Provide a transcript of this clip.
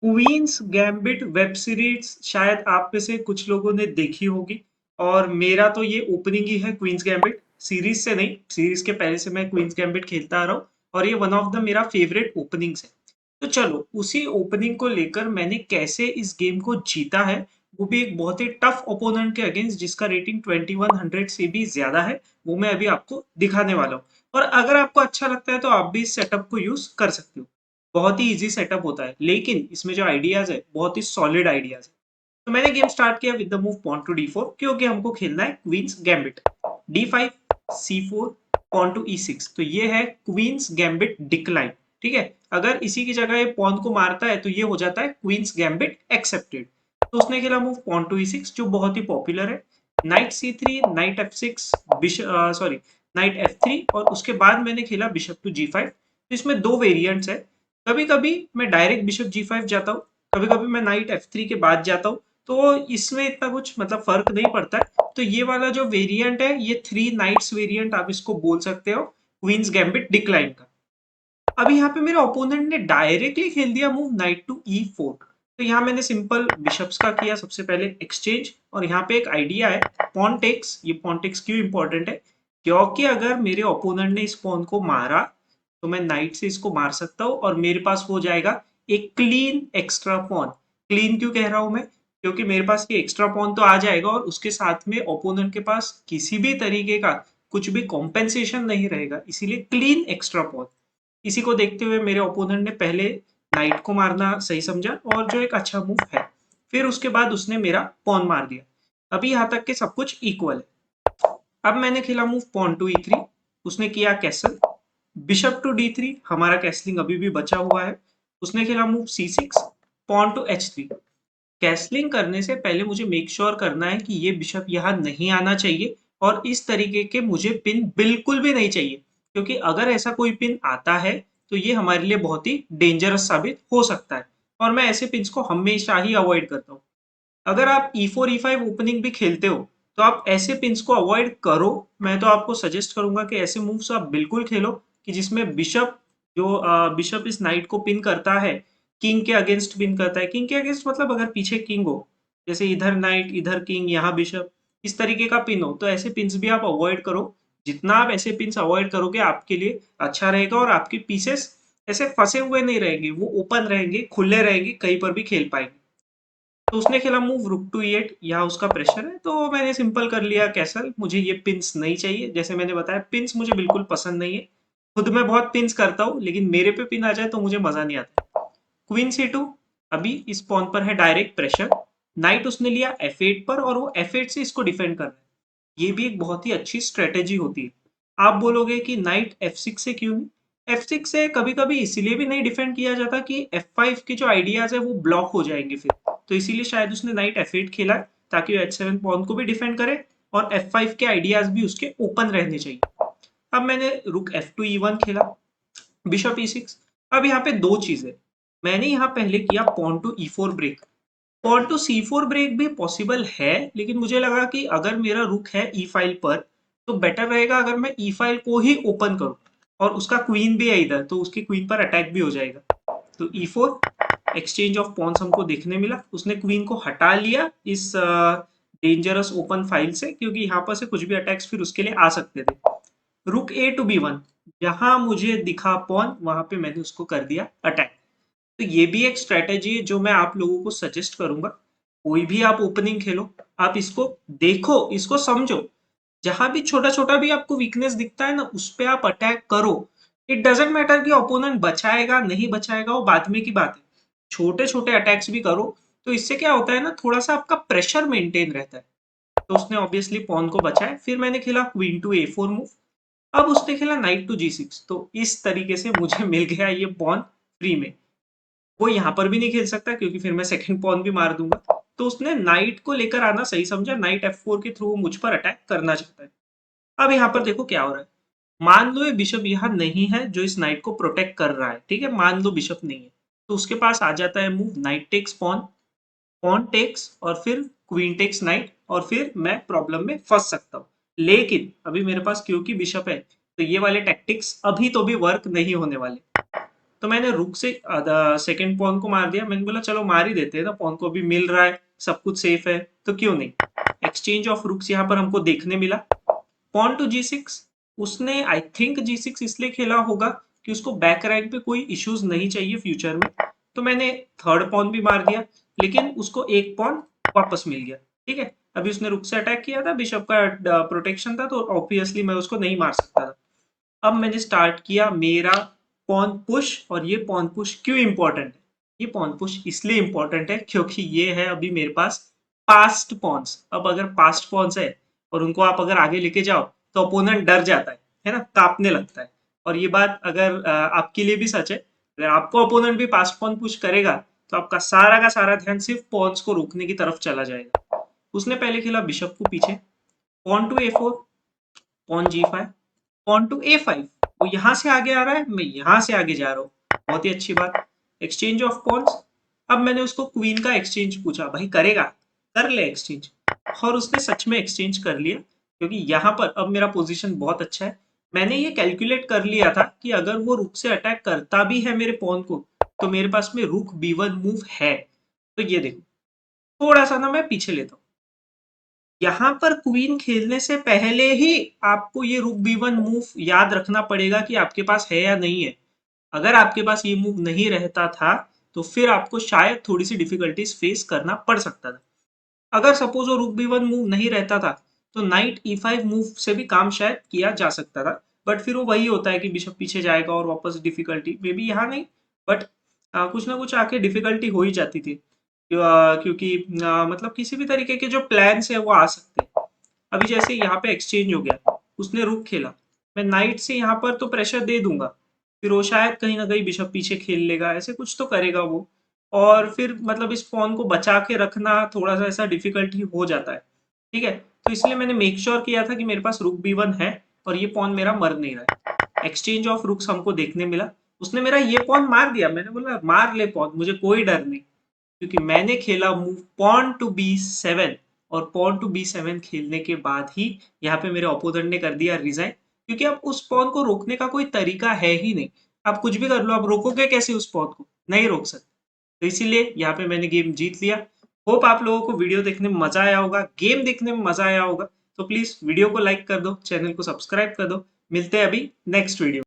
Queen's gambit web series शायद आप में से कुछ लोगों ने देखी होगी। और मेरा तो ये ओपनिंग ही है क्वींस गैम्बिट सीरीज से नहीं, सीरीज के पहले से मैं क्वींस गैम्बिट खेलता आ रहा हूँ और ये वन ऑफ द मेरा फेवरेट ओपनिंग्स है। तो चलो उसी ओपनिंग को लेकर मैंने कैसे इस गेम को जीता है, वो भी एक बहुत ही टफ ओपोनेंट के अगेंस्ट जिसका रेटिंग 2100 से भी ज्यादा है, वो मैं अभी आपको दिखाने वाला हूँ। और अगर आपको अच्छा लगता है तो आप भी इस सेटअप को यूज कर सकते हो। बहुत ही इजी सेटअप होता है, लेकिन इसमें जो आइडियाज है बहुत ही सॉलिड आइडियाज है। तो मैंने गेम स्टार्ट किया with the move pawn to d4 क्योंकि हमको खेलना है queen's gambit. d5 c4 pawn to e6, तो ये है क्वींस गैम्बिट डिक्लाइन। ठीक है, अगर इसी की जगह ये पॉन को मारता है तो ये हो जाता है क्वींस गैम्बिट एक्सेप्टेड। तो उसने खेला मूव पॉन टू e6 जो बहुत ही पॉपुलर है। Night c3, night f6, sorry night f3, और उसके बाद मैंने खेला बिशप टू g5। तो इसमें दो वेरिएंट्स है। कभी कभी मैं डायरेक्ट बिशप g5 जाता हूँ, कभी कभी मैं नाइट f3 के बाद जाता हूँ। तो इसमें इतना कुछ मतलब फर्क नहीं पड़ता है। तो ये वाला जो वेरिएंट है ये थ्री नाइट्स वेरिएंट आप इसको बोल सकते हो, क्वींस गैम्बिट डिक्लाइन का। अभी यहाँ पे मेरे ओपोनेंट ने डायरेक्टली खेल दिया मूव नाइट टू e4। तो यहाँ मैंने सिंपल बिशप्स का किया सबसे पहले एक्सचेंज, और यहाँ पे एक आइडिया है पॉन टेक्स। ये पॉन टेक्स क्यों इंपॉर्टेंट है, क्योंकि अगर मेरे ओपोनेंट ने इस पॉन को मारा तो मैं नाइट से इसको मार सकता हूँ और मेरे पास हो जाएगा एक क्लीन एक्स्ट्रा पॉन। क्लीन क्यों कह रहा हूं मैं, क्योंकि मेरे पास ये एक्स्ट्रा पॉन तो आ जाएगा और उसके साथ में ओपोनेंट के पास किसी भी तरीके का कुछ भी कॉम्पेंसेशन नहीं रहेगा, इसीलिए क्लीन एक्स्ट्रा पॉन। इसी को देखते हुए मेरे ओपोनेंट ने पहले नाइट को मारना सही समझा और जो एक अच्छा मूव है। फिर उसके बाद उसने मेरा पॉन मार दिया। अभी यहाँ तक के सब कुछ इक्वल है। अब मैंने खेला मूव पॉन टू e3, उसने किया कैसल। बिशप टू d3, हमारा कैसलिंग अभी भी बचा हुआ है। उसने खेला move c6, pawn to h3। Castling करने से पहले मुझे मेक श्योर करना है कि ये बिशप यहाँ नहीं आना चाहिए और इस तरीके के मुझे पिन बिल्कुल भी नहीं चाहिए, क्योंकि अगर ऐसा कोई पिन आता है तो ये हमारे लिए बहुत ही डेंजरस साबित हो सकता है और मैं ऐसे पिन्स को हमेशा ही अवॉइड करता हूँ। अगर आप e4 e5 ओपनिंग भी खेलते हो तो आप ऐसे पिंस को अवॉइड करो। मैं तो आपको सजेस्ट करूंगा कि ऐसे मूव्स आप बिल्कुल खेलो कि जिसमें बिशप, जो बिशप इस नाइट को पिन करता है, किंग के अगेंस्ट पिन करता है। किंग के अगेंस्ट मतलब अगर पीछे किंग हो, जैसे इधर नाइट इधर किंग यहाँ बिशप, इस तरीके का पिन हो, तो ऐसे पिंस भी आप अवॉइड करो। जितना आप ऐसे पिंस अवॉइड करोगे आपके लिए अच्छा रहेगा और आपके पीसेस ऐसे फंसे हुए नहीं रहेंगे, वो ओपन रहेंगे, खुले रहेंगे, कहीं पर भी खेल पाएंगे। तो उसने खेला मूव रुक टू e8, यहाँ उसका प्रेशर है तो मैंने सिंपल कर लिया कैसल। मुझे ये पिंस नहीं चाहिए, जैसे मैंने बताया पिंस मुझे बिल्कुल पसंद नहीं है। खुद मैं बहुत पिंस करता हूँ लेकिन मेरे पे पिन आ जाए तो मुझे मजा नहीं आता। क्वीन c2, अभी इस पॉन पर है डायरेक्ट प्रेशर। नाइट उसने लिया f8 पर और वो f8 से इसको डिफेंड कर रहा है। ये भी एक बहुत ही अच्छी स्ट्रेटेजी होती है। आप बोलोगे कि नाइट f6 से क्यों नहीं, f6 से कभी कभी इसीलिए भी नहीं डिफेंड किया जाता कि f5 के जो आइडियाज है वो ब्लॉक हो जाएंगे फिर। तो इसीलिए शायद उसने नाइट f8 खेला ताकि वो h7 पॉन को भी डिफेंड करे और f5 के आइडियाज भी उसके ओपन रहने चाहिए। अब मैंने रुक f2 e1 खेला, बिशप e6। अब यहाँ पे दो चीजें, मैंने यहाँ पहले किया pawn to e4 break. Pawn to c4 break भी पॉसिबल है, लेकिन मुझे लगा कि अगर मेरा रुक है ई फाइल पर तो बेटर रहेगा अगर मैं ई फाइल को ही ओपन करूं, और उसका क्वीन भी है इधर तो उसकी क्वीन पर अटैक भी हो जाएगा। तो e4, एक्सचेंज ऑफ पॉन्स हमको देखने मिला। उसने क्वीन को हटा लिया इस डेंजरस ओपन फाइल से, क्योंकि यहाँ पर से कुछ भी अटैक्स फिर उसके लिए आ सकते थे। रुक ए टू b1, जहां मुझे दिखा पॉन वहां पे मैंने उसको कर दिया अटैक। तो ये भी एक स्ट्रेटेजी है जो मैं आप लोगों को सजेस्ट करूंगा। कोई भी आप ओपनिंग खेलो, आप इसको देखो, इसको समझो। जहां भी छोटा छोटा भी आपको वीकनेस दिखता है ना, उस पे आप अटैक करो। इट डजेंट मैटर कि ओपोनेंट बचाएगा नहीं बचाएगा, वो बाद में की बात है। छोटे छोटे अटैक्स भी करो, तो इससे क्या होता है ना, थोड़ा सा आपका प्रेशर मेंटेन रहता है। तो उसने ऑब्वियसली पॉन को बचाया। फिर मैंने खेला क्वीन टू ए4 मूव। अब उसने खेला नाइट टू जी6। तो इस तरीके से मुझे मिल गया ये पॉन फ्री में। वो यहाँ पर भी नहीं खेल सकता क्योंकि फिर मैं सेकंड पॉन भी मार दूंगा। तो उसने नाइट को लेकर आना सही समझा, नाइट f4 के थ्रू मुझ पर अटैक करना चाहता है। अब यहाँ पर देखो क्या हो रहा है। मान लो ये बिशप यहाँ नहीं है जो इस नाइट को प्रोटेक्ट कर रहा है, ठीक है, मान लो बिशप नहीं है, तो उसके पास आ जाता है move knight takes pawn, pawn takes और फिर क्वीन टेक्स नाइट, और फिर मैं प्रॉब्लम में फंस सकता हूँ। लेकिन अभी मेरे पास क्योंकि बिशप है तो ये वाले टैक्टिक्स अभी तो भी वर्क नहीं होने वाले। तो मैंने रुक से सेकंड पॉन को मार दिया। मैंने बोला चलो मार ही देते हैं ना, पॉन को भी मिल रहा है, सब कुछ सेफ है तो क्यों नहीं। एक्सचेंज ऑफ रुक्स यहाँ पर हमको देखने मिला। पॉन टू G6, उसने आई थिंक G6 इसलिए खेला होगा कि उसको बैक रैंक पे कोई इश्यूज नहीं चाहिए फ्यूचर में। तो मैंने थर्ड पॉन भी मार दिया, लेकिन उसको एक पॉन वापस मिल गया। ठीक है, अभी उसने रुक से अटैक किया था, बिशप का प्रोटेक्शन था, तो ऑब्वियसली मैं उसको नहीं मार सकता था। अब मैंने स्टार्ट किया मेरा पॉन पुश। और ये पॉन पुश क्यों इंपॉर्टेंट है? ये पॉन पुश इसलिए इंपॉर्टेंट है क्योंकि ये है अभी मेरे पास पास्ट पॉन्स। अब अगर पास्ट पॉन्स है और उनको आप अगर आगे लेके जाओ तो अपोनेंट डर जाता है ना, कांपने लगता है। और ये बात अगर आपके लिए भी सच है, अगर आपको अपोनेंट भी पास्ट पॉन पुश करेगा तो आपका सारा का सारा ध्यान सिर्फ पॉन्स को रोकने की तरफ चला जाएगा। उसने पहले खेला बिशप को पीछे, pawn to A4, pawn G5, pawn to A5। वो यहां से आगे आ रहा है, मैं यहां से आगे जा रहा हूँ, बहुत ही अच्छी बात। Exchange of pawns. अब मैंने उसको क्वीन का एक्सचेंज पूछा, भाई करेगा? कर ले एक्सचेंज। और उसने सच में एक्सचेंज कर लिया, क्योंकि यहाँ पर अब मेरा पोजीशन बहुत अच्छा है। मैंने ये कैलकुलेट कर लिया था कि अगर वो रुक से अटैक करता भी है मेरे पॉन को, तो मेरे पास में रुक B1 मूव है। तो ये देखो, थोड़ा सा ना मैं पीछे लेता हूँ। यहाँ पर क्वीन खेलने से पहले ही आपको ये रुक B1 मूव याद रखना पड़ेगा कि आपके पास है या नहीं है। अगर आपके पास ये मूव नहीं रहता था तो फिर आपको शायद थोड़ी सी डिफिकल्टीज फेस करना पड़ सकता था। अगर सपोज वो रुक B1 मूव नहीं रहता था तो नाइट E5 मूव से भी काम शायद किया जा सकता था। बट फिर वो वही होता है कि बिशप पीछे जाएगा और वापस डिफिकल्टी मे बी यहाँ नहीं, बट कुछ ना कुछ आके डिफिकल्टी हो ही जाती थी। क्योंकि मतलब किसी भी तरीके के जो प्लान्स है वो आ सकते हैं। अभी जैसे यहाँ पे एक्सचेंज हो गया, उसने रुक खेला, मैं नाइट से यहाँ पर तो प्रेशर दे दूंगा, फिर वो शायद कहीं ना कहीं बिशप पीछे खेल लेगा, ऐसे कुछ तो करेगा वो। और फिर मतलब इस पॉन को बचा के रखना थोड़ा सा ऐसा डिफिकल्ट ही हो जाता है। ठीक है, तो इसलिए मैंने मेक श्योर किया था कि मेरे पास रुक B1 है और ये पॉन मेरा मर नहीं रहा है। एक्सचेंज ऑफ रुक्स हमको देखने मिला। उसने मेरा ये पॉन मार दिया, मैंने बोला मार ले पॉन, मुझे कोई डर नहीं, क्योंकि मैंने खेला मूव पॉन टू B7। और पॉन टू B7 खेलने के बाद ही यहाँ पे मेरे ओपोनेंट ने कर दिया रिजाइन, क्योंकि अब उस पॉन को रोकने का कोई तरीका है ही नहीं। आप कुछ भी कर लो, आप रोकोगे कैसे उस पॉन को? नहीं रोक सकते। तो इसीलिए यहाँ पे मैंने गेम जीत लिया। होप आप लोगों को वीडियो देखने में मजा आया होगा, गेम देखने में मजा आया होगा। तो प्लीज वीडियो को लाइक कर दो, चैनल को सब्सक्राइब कर दो। मिलते हैं अभी नेक्स्ट वीडियो।